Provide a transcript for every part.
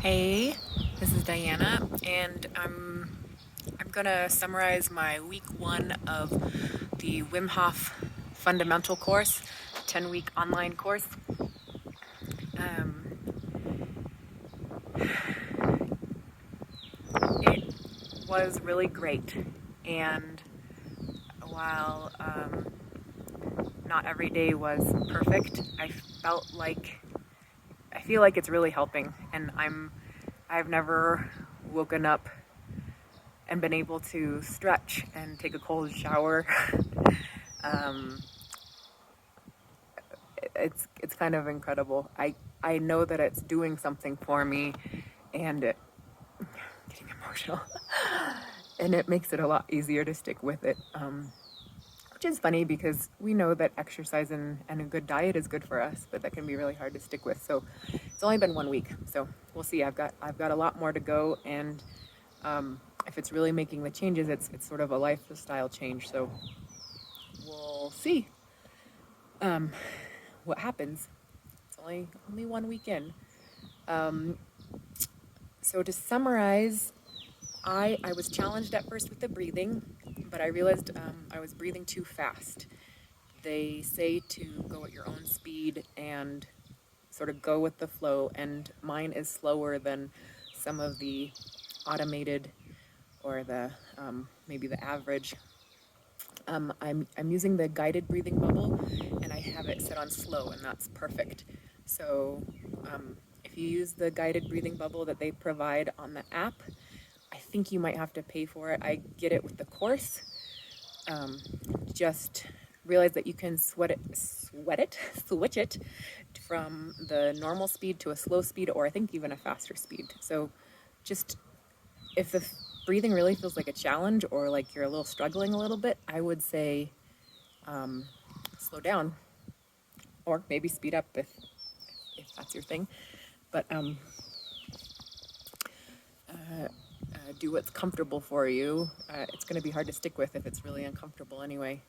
Hey, this is Diana, and I'm gonna summarize my week one of the Wim Hof Fundamental course, 10-week online course. Um, it was really great, and while not every day was perfect, I feel like it's really helping, and I've never woken up and been able to stretch and take a cold shower. um, it's kind of incredible. I know that it's doing something for me, and getting emotional, and it makes it a lot easier to stick with it. Which is funny because we know that exercise and a good diet is good for us, but that can be really hard to stick with. So it's only been 1 week, so we'll see. I've got a lot more to go, and if it's really making the changes, it's sort of a lifestyle change. So we'll see what happens. It's only 1 week in. So to summarize, I was challenged at first with the breathing, but I realized I was breathing too fast. They say to go at your own speed and sort of go with the flow, and mine is slower than some of the automated or the maybe the average. I'm using the guided breathing bubble, and I have it set on slow, and that's perfect. So if you use the guided breathing bubble that they provide on the app, I think you might have to pay for it. I get it with the course. Just realize that you can switch it from the normal speed to a slow speed, or I think even a faster speed. So just if the breathing really feels like a challenge, or like you're a little struggling a little bit, I would say slow down, or maybe speed up if that's your thing. But do what's comfortable for you. It's going to be hard to stick with if it's really uncomfortable anyway.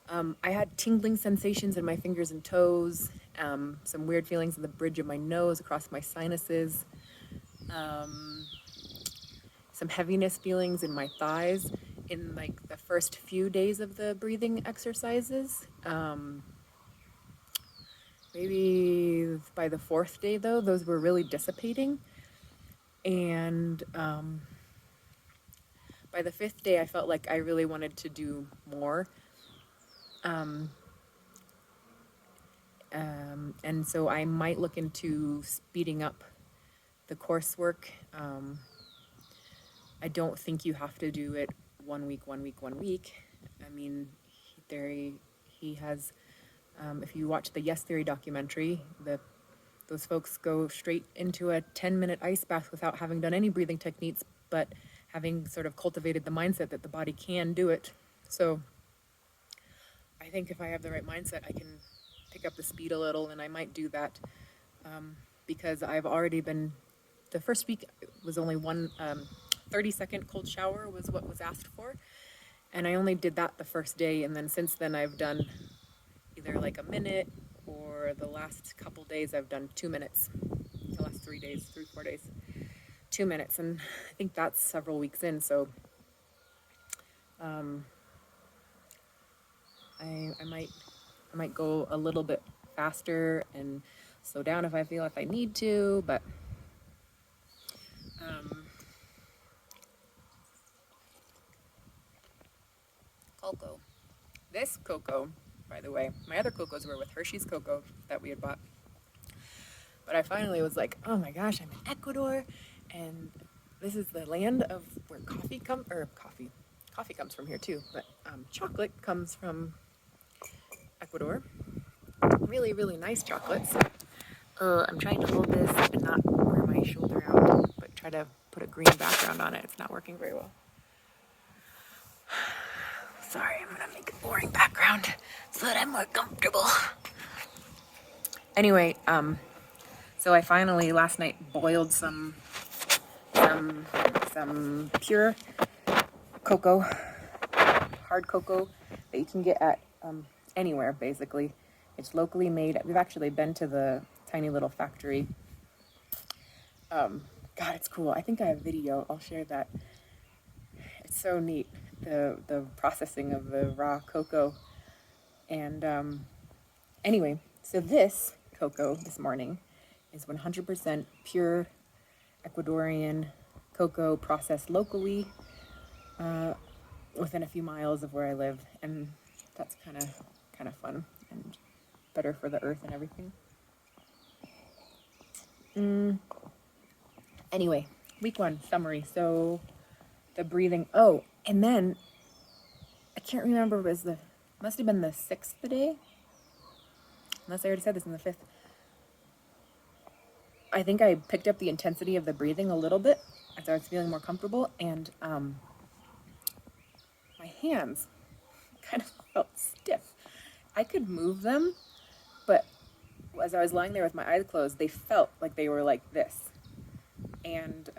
I had tingling sensations in my fingers and toes, some weird feelings in the bridge of my nose, across my sinuses, some heaviness feelings in my thighs in like the first few days of the breathing exercises. Maybe by the fourth day, though, those were really dissipating. And by the fifth day, I felt like I really wanted to do more. And so I might look into speeding up the coursework. I don't think you have to do it 1 week, 1 week, 1 week. I mean, he has, if you watch the Yes Theory documentary, those folks go straight into a 10-minute ice bath without having done any breathing techniques, but having sort of cultivated the mindset that the body can do it. So I think if I have the right mindset, I can pick up the speed a little, and I might do that because I've already been, the first week was only one 30-second cold shower was what was asked for, and I only did that the first day, and then since then I've done either like a minute, or the last couple days I've done 2 minutes. The last 4 days, 2 minutes, and I think that's several weeks in. So I might go a little bit faster and slow down if I need to, but cocoa. This cocoa, by the way, my other cocos were with Hershey's cocoa that we had bought. But I finally was like, oh my gosh, I'm in Ecuador, and this is the land of where coffee comes from here too, but chocolate comes from Ecuador. Really, really nice chocolates. I'm trying to hold this and not wear my shoulder out, but try to put a green background on it. It's not working very well. Sorry, I'm gonna make a boring background so that I'm more comfortable. Anyway, so I finally last night boiled some pure cocoa, hard cocoa that you can get at anywhere basically. It's locally made. We've actually been to the tiny little factory God, it's cool. I think I have video. I'll share that. It's so neat, the processing of the raw cocoa. And anyway, so this cocoa this morning is 100% pure Ecuadorian cocoa processed locally within a few miles of where I live, and that's kind of fun and better for the earth and everything. Anyway, week 1 summary. So the breathing. Oh, and then I can't remember. Must have been the 6th day, unless I already said this in the 5th. I think I picked up the intensity of the breathing a little bit as I was feeling more comfortable, and my hands kind of felt stiff. I could move them, but as I was lying there with my eyes closed, they felt like they were like this. And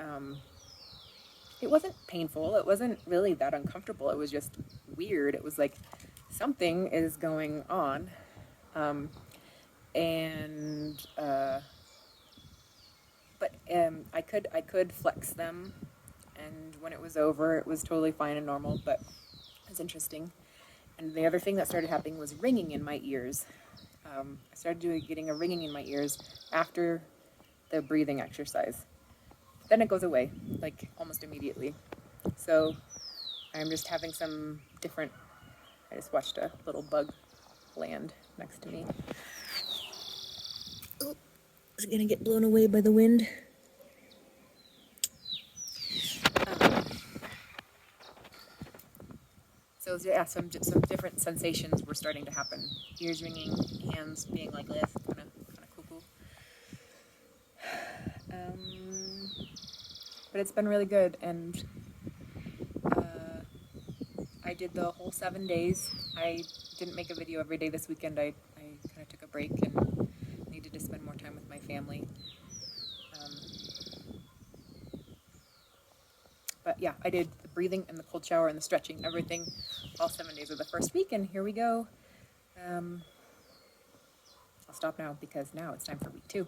it wasn't painful. It wasn't really that uncomfortable. It was just weird. It was like something is going on. But I could flex them, and when it was over, it was totally fine and normal, but it was interesting. And the other thing that started happening was ringing in my ears. I started getting a ringing in my ears after the breathing exercise. Then it goes away, like almost immediately. So I'm just having some different, I just watched a little bug land next to me. Oh, is it gonna get blown away by the wind? So yeah, some different sensations were starting to happen. Ears ringing, hands being like this, kind of cuckoo. But it's been really good, and I did the whole 7 days. I didn't make a video every day this weekend. I kind of took a break and needed to spend more time with my family. But yeah, I did the breathing and the cold shower and the stretching, everything, all 7 days of the first week, and here we go. I'll stop now because now it's time for week 2.